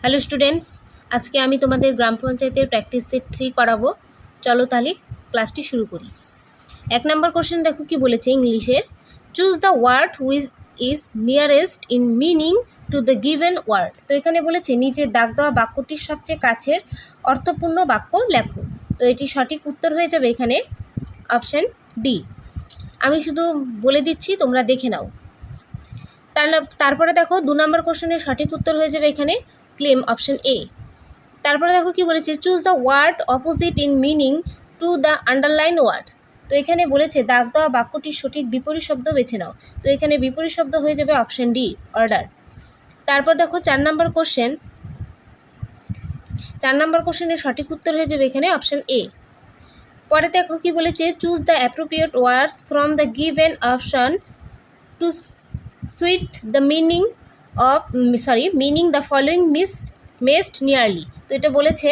Hello students, আজকে আমি তোমাদের গ্রাম পঞ্চায়েতের প্র্যাকটিস সেট 3 করাবো। চলো তাহলে ক্লাসটি শুরু করি। 1 নম্বর কোশ্চেন দেখো কি বলেছে ইংলিশের। Choose the word which is nearest in meaning to the given word. তো এখানে বলেছে নিচে দাগ দেওয়া বাক্যটির সবচেয়ে কাছের অর্থপূর্ণ বাক্য লেখো। তো এটি সঠিক উত্তর হয়ে যাবে এখানে অপশান ডি। আমি শুধু বলে দিচ্ছি, তোমরা দেখে নাও। তারপরে দেখো 2 নম্বর কোশ্চেনের সঠিক উত্তর হয়ে যাবে এখানে ক্লেম অপশন এ। তারপরে দেখো কি বলেছে, choose the word opposite in meaning to the underlined words. তো এখানে বলেছে দাগ দেওয়া বাক্যটির সঠিক বিপরীত শব্দ বেছে নাও। তো এখানে বিপরীত শব্দ হয়ে যাবে অপশন ডি, অর্ডার। তারপর দেখো 4 নম্বর কোশ্চেনের সঠিক উত্তর হয়ে যাবে এখানে অপশন এ। পরে দেখো কি বলেছে, choose the appropriate words from the given option to suit the meaning the following most nearly. তো এটা বলেছে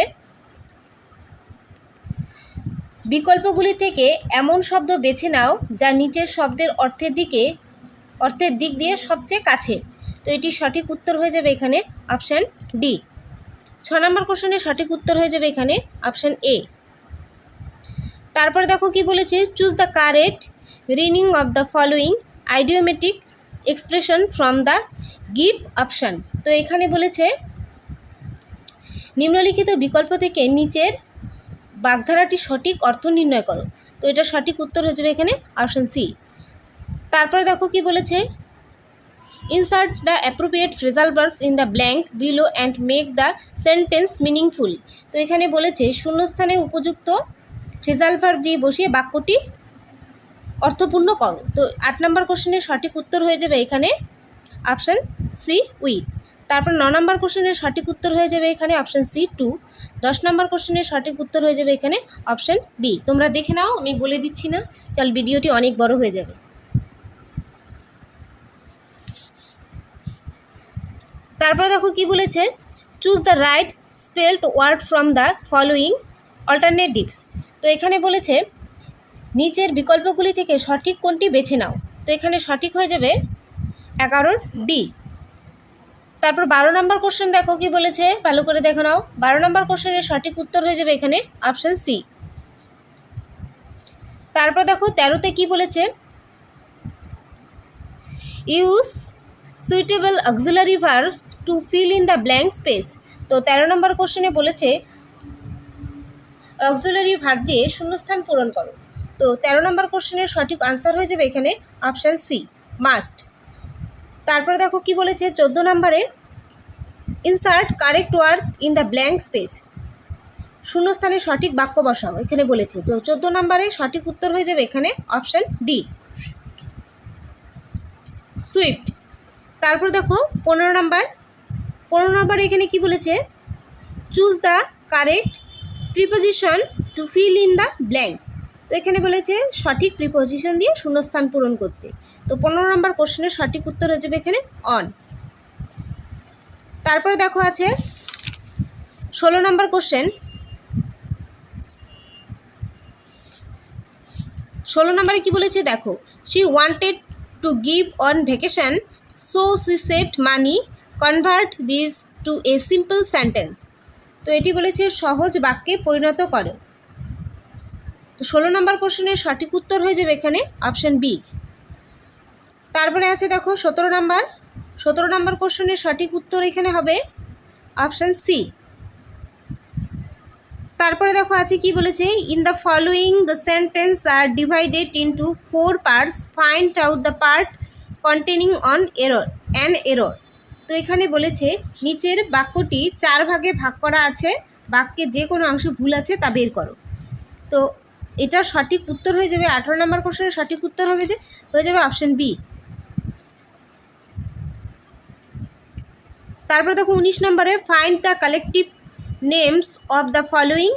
বিকল্পগুলি থেকে এমন শব্দ বেছে নাও যা নিচের শব্দের অর্থের দিক দিয়ে সবচেয়ে কাছে। তো এটি সঠিক উত্তর হয়ে যাবে এখানে অপশান ডি। 6 নম্বর কোশ্চেনের সঠিক উত্তর হয়ে যাবে এখানে অপশান এ। তারপর দেখো কি বলেছে, চুজ দ্য কারেক্ট রিনিং of the following idiomatic expression from the give option. তো এখানে বলেছে নিম্নলিখিত বিকল্প থেকে নিচের বাগধারাটি সঠিক অর্থ নির্ণয় করো। তো এটা সঠিক উত্তর হয়ে যাবে এখানে অপশান সি। তারপরে দেখো কি বলেছে, insert the appropriate phrasal verbs in the blank below and make the sentence meaningful. তো এখানে বলেছে শূন্যস্থানে উপযুক্ত ফ্রেজাল ভার্ব দিয়ে বসিয়ে বাক্যটি অর্থপূর্ণ করো। তো 8 নম্বর কোশ্চেনের সঠিক উত্তর হয়ে যাবে এখানে অপশান সি, উইথ। তারপর 9 নম্বর কোশ্চেনের সঠিক উত্তর হয়ে যাবে এখানে অপশান সি, টু। 10 নম্বর কোশ্চেনের সঠিক উত্তর হয়ে যাবে এখানে অপশান বি। তোমরা দেখে নাও, আমি বলে দিচ্ছি না, কারণ ভিডিওটি অনেক বড় হয়ে যাবে। তারপর দেখো কি বলেছে, choose the right spelled word from the following alternatives. তো এখানে বলেছে নিচের বিকল্পগুলি থেকে সঠিক কোনটি বেছে নাও। তো এখানে সঠিক হয়ে যাবে 11 ডি। তারপর 12 নম্বর কোশ্চেন দেখো কি বলেছে, ভালো করে দেখো নাও। 12 নম্বর কোশ্চেনের সঠিক উত্তর হয়ে যাবে এখানে অপশান সি। তারপর দেখো 13তে কি বলেছে, use suitable auxiliary verb to fill in the blank space. তো 13 নম্বর কোশ্চেনে বলেছে অক্সিলারি ভার্ব দিয়ে শূন্যস্থান পূরণ করো। তো 13 নম্বর কোশ্চেনের সঠিক আনসার হয়ে যাবে এখানে অপশান সি, মাস্ট। তারপরে দেখো কি বলেছে 14 নম্বরে, insert correct word in the blank space. শূন্যস্থানে সঠিক বাক্য বসাও এখানে বলেছে। তো 14 নম্বরে সঠিক উত্তর হয়ে যাবে এখানে অপশান ডি, সুইফট। তারপর দেখো 15 নম্বর এখানে কি বলেছে, choose the correct preposition two fill in the blanks. তো এখানে বলেছে সঠিক প্রিপোজিশন দিয়ে শূন্যস্থান পূরণ করতে। তো 15 নম্বর কোশ্চেনের সঠিক উত্তর হয়ে যাবে এখানে অন। তারপরে দেখো আছে 16 নম্বর কোশ্চেন। 16 নম্বরে কি বলেছে দেখো, she wanted to give on vacation so she saved money, convert this to a simple sentence. তো এটি বলেছে সহজ বাক্যে পরিণত করো। তো 16 নম্বর কোশ্চেনের সঠিক উত্তর হয়ে যাবে এখানে অপশান বি। তারপরে আছে দেখো 17 নম্বর কোশ্চেনের সঠিক উত্তর এখানে হবে অপশান সি। তারপরে দেখো আছে কি বলেছে, in the following the sentence are divided into 4 parts, find out the part containing an error. তো এখানে বলেছে নিচের বাক্যটি 4 ভাগে ভাগ করা আছে, বাক্যে যে কোনো অংশ ভুল আছে তা বের করো। তো এটা সঠিক উত্তর হয়ে যাবে 18 নম্বর কোশ্চেনের সঠিক উত্তর হয়ে যাবে অপশান বি। তারপর দেখো 19 নম্বরে, find the collective names of the following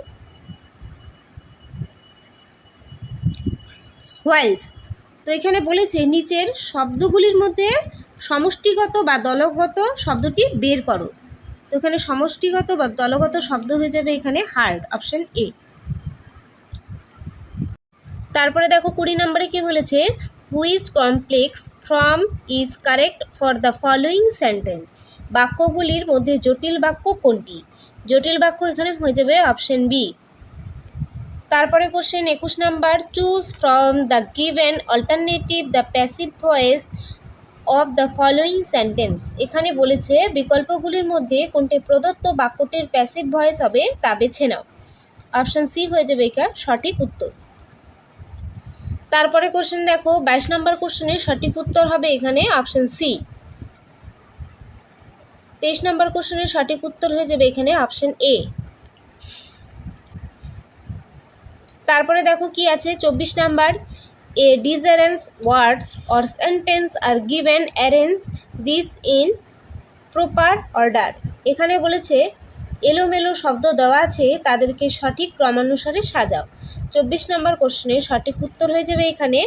whiles. তো এখানে বলেছে নিচের শব্দগুলির মধ্যে সমষ্টিগত বা দলগত শব্দটি বের করো। তো এখানে সমষ্টিগত বা দলগত শব্দ হয়ে যাবে এখানে হার্ড, অপশান এ। তারপরে দেখো 20 নম্বরে কি বলেছে, which complex form is correct for the following sentence. বাক্যগুলির মধ্যে জটিল বাক্য কোনটি? জটিল বাক্য এখানে হয়ে যাবে অপশন বি। তারপরে question 21 number, choose from the given alternative the passive voice of the following sentence. এখানে বলেছে বিকল্পগুলির মধ্যে কোনটি প্রদত্ত বাক্যটির প্যাসিভ ভয়েস হবে তা বেছে নাও। অপশন সি হয়ে যাবে এটা সঠিক উত্তর। তারপরে কোশ্চেন দেখো 22 নাম্বার কোশ্চেনের সঠিক উত্তর হবে এখানে অপশন সি। 23 নাম্বার কোশ্চেনের সঠিক উত্তর হয়ে যাবে এখানে অপশন এ। তারপরে দেখো কি আছে 24 number, a disarrange words or sentence are given, arrange this in proper order. এখানে বলেছে এলোমেলো শব্দ দেওয়া আছে, তাদেরকে সঠিক ক্রমানুসারে সাজাও। 24 নাম্বার কোশ্চেনের সঠিক উত্তর হয়ে যাবে এখানে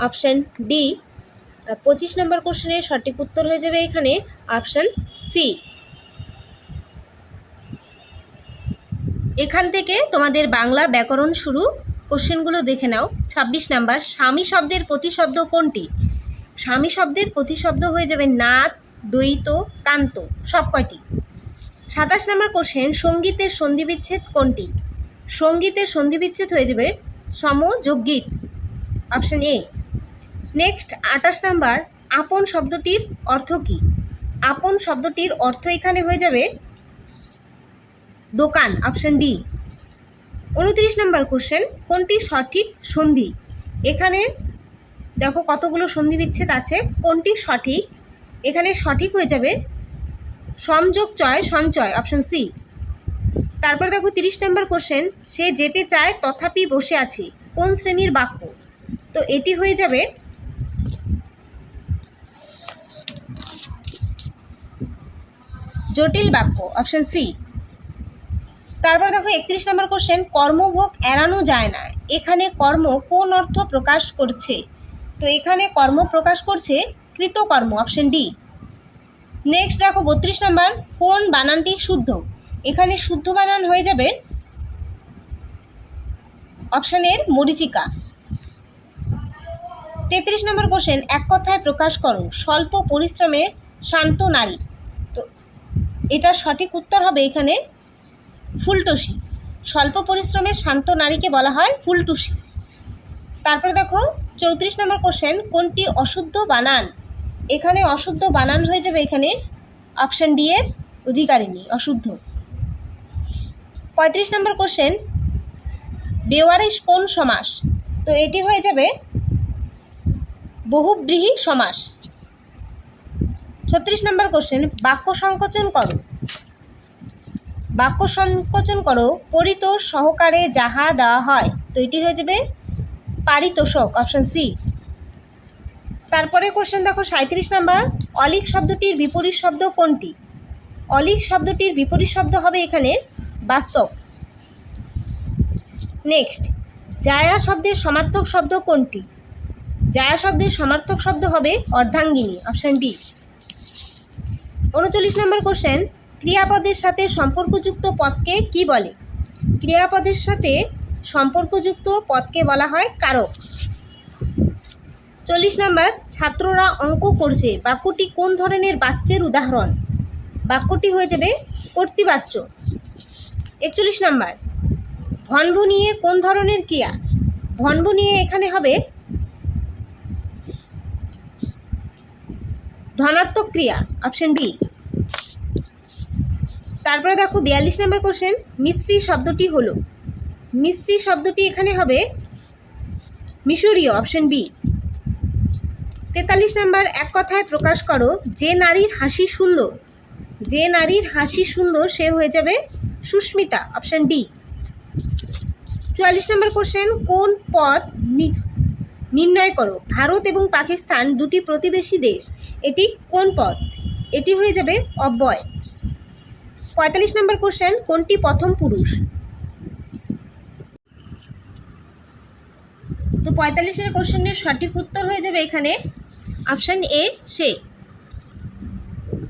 অপশান ডি। 25 নাম্বার কোশ্চেনের সঠিক উত্তর হয়ে যাবে এখানে অপশান সি। এখান থেকে তোমাদের বাংলা ব্যাকরণ শুরু, কোশ্চেনগুলো দেখে নাও। 26 নাম্বার, স্বামী শব্দের প্রতিশব্দ কোনটি? স্বামী শব্দের প্রতিশব্দ হয়ে যাবে নাত, দ্বৈত, কান্ত, সব কয়টি। 27 নাম্বার কোশ্চেন, সঙ্গীতের সন্ধিবিচ্ছেদ কোনটি? সঙ্গীতের সন্ধিবিচ্ছেদ হয়ে যাবে সম যোগ গীত, অপশান এ। নেক্সট 28 নাম্বার, আপন শব্দটির অর্থ কী? আপন শব্দটির অর্থ এখানে হয়ে যাবে দোকান, অপশান ডি। 29 নাম্বার কোশ্চেন, কোনটি সঠিক সন্ধি? এখানে দেখো কতগুলো সন্ধি বিচ্ছেদ আছে, কোনটি সঠিক? এখানে সঠিক হয়ে যাবে সমযোগ চয় সঞ্চয়, অপশান সি। তারপর দেখো 30 নাম্বার কোশ্চেন, সে যেতে চায় তথাপি বসে আছে, কোন শ্রেণীর বাক্য? তো এটি হয়ে যাবে জটিল বাক্য, অপশান সি। তারপর দেখো 31 নাম্বার কোশ্চেন, কর্মভোগ এড়ানো যায় না, এখানে কর্ম কোন অর্থ প্রকাশ করছে? তো এখানে কর্ম প্রকাশ করছে কৃতকর্ম, অপশান ডি। নেক্সট দেখো 32 নাম্বার, কোন বানানটি শুদ্ধ? এখানে শুদ্ধ বানান হয়ে যাবে অপশানের মরীচিকা। 33 নাম্বার কোশ্চেন, এক কথায় প্রকাশ করো, স্বল্প পরিশ্রমে শান্ত নারী। তো এটা সঠিক উত্তর হবে এখানে ফুলটুসি। স্বল্প পরিশ্রমের শান্ত নারীকে বলা হয় ফুলটুসি। তারপরে দেখো 34 নম্বর কোশ্চেন, কোনটি অশুদ্ধ বানান? এখানে অশুদ্ধ বানান হয়ে যাবে এখানে অপশান ডি এর অধিকারিণী, অশুদ্ধ। 35 নম্বর কোশ্চেন, বেওয়ারিশ কোন সমাস? তো এটি হয়ে যাবে বহুব্রীহি সমাস। 36 নম্বর কোশ্চেন, বাক্য সংকোচন করো। বাক্য সংকোচন করো, পরিতোষ সহকারে যাহা দেওয়া হয়। তো এটি হয়ে যাবে পারিতোষক, অপশান সি। তারপরে কোশ্চেন দেখো 37 নাম্বার, অলিক শব্দটির বিপরীত শব্দ কোনটি? অলিক শব্দটির বিপরীত শব্দ হবে এখানে বাস্তব। নেক্সট, জায়া শব্দের সমার্থক শব্দ কোনটি? জায়া শব্দের সমার্থক শব্দ হবে অর্ধাঙ্গিনী, অপশান ডি। 39 নম্বর কোশ্চেন, ক্রিয়াপদের সাথে সম্পর্কযুক্ত পদকে কি বলে? ক্রিয়াপদের সাথে সম্পর্কযুক্ত পদকে বলা হয় কারক। 40 নম্বর, ছাত্ররা অঙ্ক করছে, বাক্যটি কোন ধরনের বাচ্যের উদাহরণ? বাক্যটি হয়ে যাবে কর্তৃবাচ্য। 41 নম্বর, ভনভ নিয়ে কোন ধরনের ক্রিয়া? ভনভ নিয়ে এখানে হবে ধনাত্মক ক্রিয়া, অপশান ডি। তারপরে দেখো 42 নম্বর কোশ্চেন, মিশ্রি শব্দটি হলো, মিশ্রি শব্দটি এখানে হবে মিশরীয়, অপশান বি। 43 নম্বর, এক কথায় প্রকাশ করো, যে নারীর হাসি সুন্দর। যে নারীর হাসি সুন্দর সে হয়ে যাবে সুস্মিতা, অপশান ডি। 44 নম্বর কোশ্চেন, কোন পদ নির্ণয় করো? ভারত এবং পাকিস্তান দুটি প্রতিবেশী দেশ, এটি কোন পদ? এটি হয়ে যাবে অব্যয়। 45 নম্বর কোশ্চেন, কোনটি প্রথম পুরুষ? তো 45 কোশ্চেনের সঠিক উত্তর হয়ে যাবে এখানে অপশান এ সে।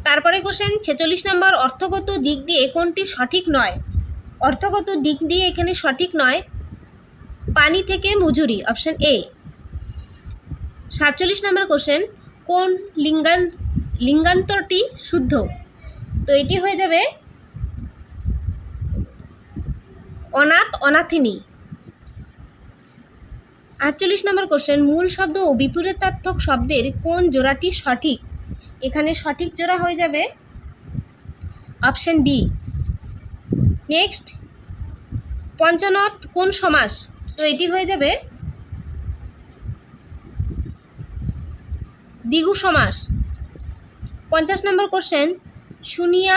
তারপরে কোশ্চেন 46 নম্বর, অর্থগত দিক দিয়ে কোনটি সঠিক নয়? অর্থগত দিক দিয়ে এখানে সঠিক নয় পানি থেকে মজুরি, অপশান এ। 47 নম্বর কোশ্চেন, কোন লিঙ্গান্তরটি শুদ্ধ, তো এটি হয়ে যাবে অনাথ অনাথিনী। 48 নম্বর কোশ্চেন, মূল শব্দ ও বিপরীতার্থক শব্দের কোন জোড়াটি সঠিক? এখানে সঠিক জোড়া হয়ে যাবে অপশন বি। নেক্সট, পঞ্চনদ কোন সমাস? তো এটি হয়ে যাবে দ্বিগু সমাস। 50 নম্বর কোশ্চেন, শুনিয়া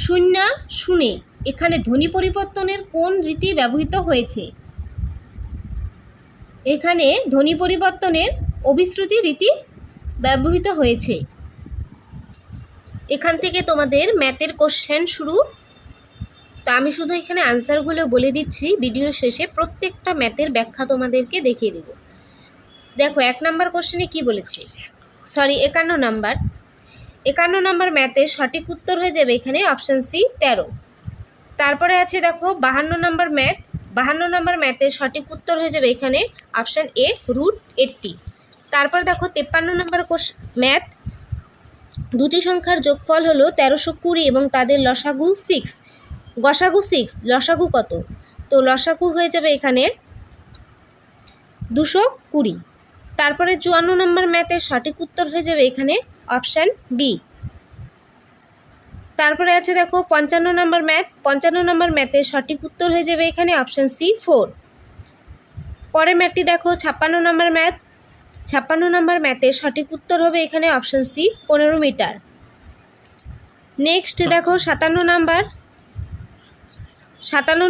শূন্যা শুনে এখানে ধ্বনি পরিবর্তনের কোন রীতি ব্যবহৃত হয়েছে? এখানে ধ্বনি পরিবর্তনের অভিশ্রুতি রীতি ব্যবহৃত হয়েছে। এখান থেকে তোমাদের ম্যাথের কোশ্চেন শুরু। তো আমি শুধু এখানে আনসারগুলো বলে দিচ্ছি, ভিডিও শেষে প্রত্যেকটা ম্যাথের ব্যাখ্যা তোমাদেরকে দেখিয়ে দেব। দেখো 1 নম্বর কোশ্চেনে কি বলেছে, 51 নম্বর ম্যাথের সঠিক উত্তর হয়ে যাবে এখানে অপশান সি 13। তারপরে আছে দেখো 52 নম্বর ম্যাথের সঠিক উত্তর হয়ে যাবে এখানে অপশান এ √80। তারপর দেখো 53 নম্বর ম্যাথ, দুটি সংখ্যার যোগফল হলো 1320 এবং তাদের গসাগু 6, লসাগু কত? তো লসাগু হয়ে যাবে এখানে 220। তারপরে 54 নম্বর ম্যাথের সঠিক উত্তর হয়ে যাবে এখানে অপশান বি। তারপরে আছে দেখো 55 নম্বর ম্যাথের সঠিক উত্তর হয়ে যাবে এখানে অপশান সি 4। পরের ম্যাথটি দেখো 56 নম্বর ম্যাথের সঠিক উত্তর হবে এখানে অপশান সি 15 মিটার। নেক্সট দেখো 57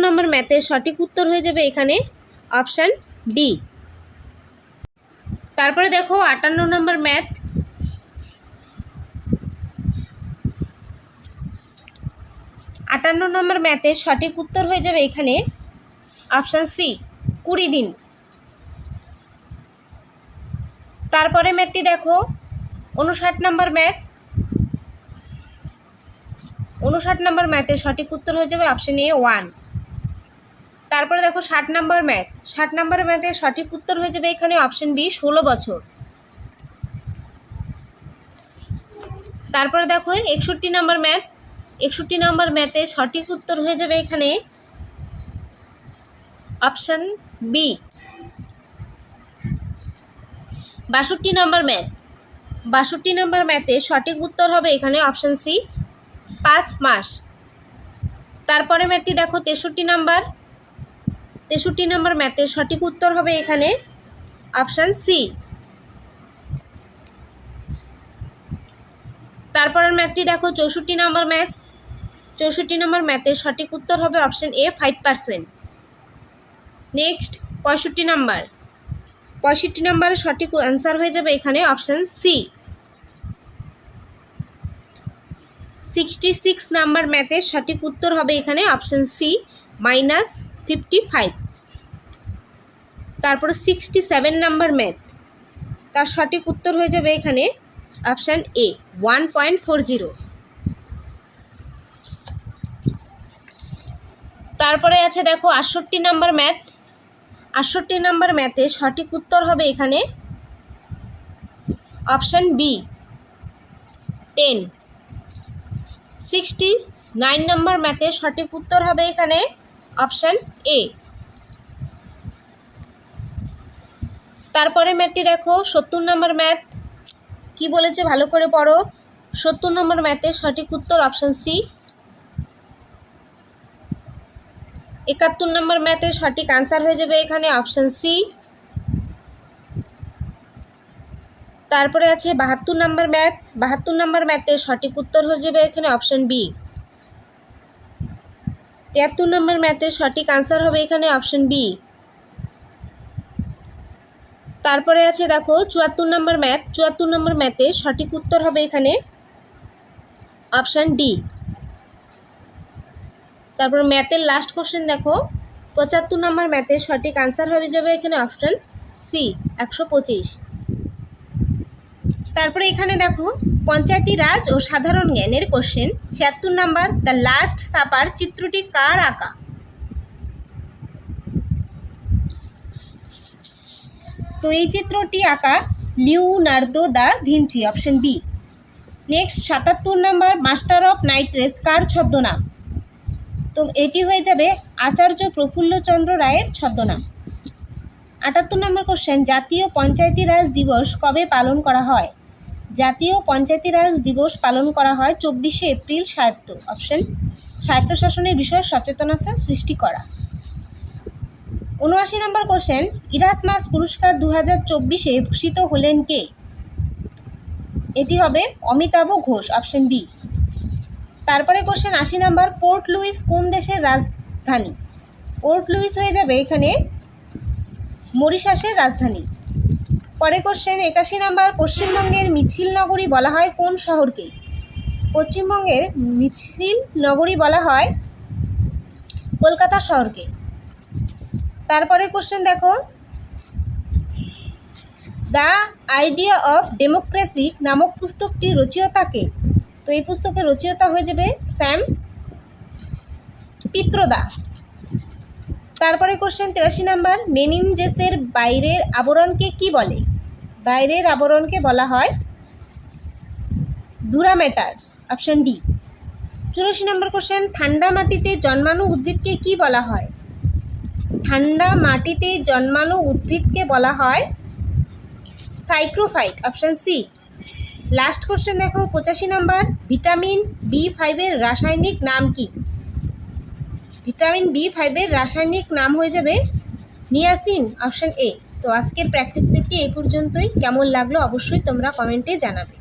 নম্বর ম্যাথের সঠিক উত্তর হয়ে যাবে এখানে অপশান ডি। তারপরে দেখো 58 নম্বর ম্যাথ, 58 নম্বর ম্যাথের সঠিক উত্তর হয়ে যাবে এখানে অপশান সি 20 দিন। তারপরে ম্যাথটি দেখো 59 নম্বর ম্যাথের সঠিক উত্তর হয়ে যাবে অপশান এ 1। তারপরে দেখো 60 নম্বর ম্যাথের সঠিক উত্তর হয়ে যাবে এখানে অপশান বি 16 বছর। তারপরে দেখো 61 নম্বর ম্যাথের সঠিক উত্তর হয়ে যাবে এখানে অপশান বি 62 নম্বর ম্যাথের সঠিক উত্তর হবে এখানে অপশান সি 5 মাস। তারপরে ম্যাথটি দেখো 63 নম্বর ম্যাথের সঠিক উত্তর হবে এখানে অপশান সি। তারপরের ম্যাথটি দেখো 64 নম্বর ম্যাথের সঠিক উত্তর হবে অপশান এ 5%। নেক্সট 65 নম্বরের সঠিক অ্যান্সার হয়ে যাবে এখানে অপশান সি। 66 নাম্বার ম্যাথের সঠিক উত্তর হবে এখানে অপশান সি -55। তারপরে 67 নাম্বার ম্যাথ, তার সঠিক উত্তর হয়ে যাবে এখানে অপশান এ 1.40। তারপরে আছে দেখো 68 নাম্বার ম্যাথের সঠিক উত্তর হবে এখানে অপশান বি 10। 69 নম্বর ম্যাথের সঠিক উত্তর হবে এখানে অপশান এ। তারপরে ম্যাথটি দেখো 70 নম্বর ম্যাথ, কি বলেছে ভালো করে পড়ো। 70 নম্বর ম্যাথের সঠিক উত্তর অপশান সি। 71 নম্বর ম্যাথের সঠিক আনসার হয়ে যাবে এখানে অপশান সি। তারপরে আছে 72 নম্বর ম্যাথের সঠিক উত্তর হয়ে যাবে এখানে অপশান বি। 73 নম্বর ম্যাথের সঠিক আনসার হবে এখানে অপশান বি। তারপরে আছে দেখো 74 নম্বর ম্যাথের সঠিক উত্তর হবে এখানে অপশান ডি। তারপর ম্যাথের লাস্ট কোশ্চেন দেখো 75 নম্বর ম্যাথের সঠিক আনসার হয়ে যাবে এখানে অপশান সি 125। তারপরে এখানে দেখো পঞ্চায়েতি রাজ ও সাধারণ জ্ঞানের question 76 number, the last supper চিত্রটি কার আঁকা? তো এই চিত্রটি আঁকা Leonardo da Vinci, option B. Next ৭৭ number master of night race কার ছদ্মনাম? তো এটি হয়ে যাবে আচার্য প্রফুল্লচন্দ্র রায়ের ছদ্মনাম। ৭৮ নম্বর কোশ্চেন, জাতীয় পঞ্চায়েতি রাজ দিবস কবে পালন করা হয়? জাতীয় পঞ্চায়েতি রাজ দিবস পালন করা হয় ২৪শে এপ্রিল। অপশন স্বায়ত্তশাসনের বিষয়ে সচেতনতা সৃষ্টি করা। ৭৯ নম্বর কোশ্চেন, ইরাসমাস পুরস্কার ২০২৪-এ ভূষিত হলেন কে? এটি হবে অমিতাভ ঘোষ, অপশন বি। তারপরে কোশ্চেন ৮০ নম্বর, পোর্ট লুইস কোন দেশের রাজধানী? পোর্ট লুইস হয়ে যাবে এখানে মরিশাসের রাজধানী। পরে কোশ্চেন ৮১ নম্বর, পশ্চিমবঙ্গের মিছিল নগরী বলা হয় কোন শহরকে? পশ্চিমবঙ্গের মিছিল নগরী বলা হয় কলকাতা শহরকে। তারপরে কোশ্চেন দেখো, দ্য আইডিয়া অফ ডেমোক্রেসি নামক পুস্তকটির রচয়িতাকে? তো এই পুস্তকের রচয়িতা হয়ে যাবে স্যাম পিত্রোদা। তারপরে কোশ্চেন ৮৩ নম্বর, মেনিনজেসের বাইরের আবরণকে কি বলে? বাইরের আবরণকে বলা হয় ডুরামেটার, অপশন ডি। ৮৪ নম্বর কোশ্চেন, ঠান্ডা মাটিতে জন্মানো উদ্ভিদকে কি বলা হয়? ঠান্ডা মাটিতে জন্মানো উদ্ভিদকে বলা হয় সাইক্রোফাইট, অপশন সি। লাস্ট কোশ্চেন দেখো ৮৫ নম্বর, ভিটামিন B5-এর রাসায়নিক নাম কি? ভিটামিন B5-এর রাসায়নিক নাম হয়ে যাবে নিয়াসিন, অপশন এ। তো আজকের প্র্যাকটিস সেটটি এই পর্যন্তই। কেমন লাগলো অবশ্যই তোমরা কমেন্টে জানাবে।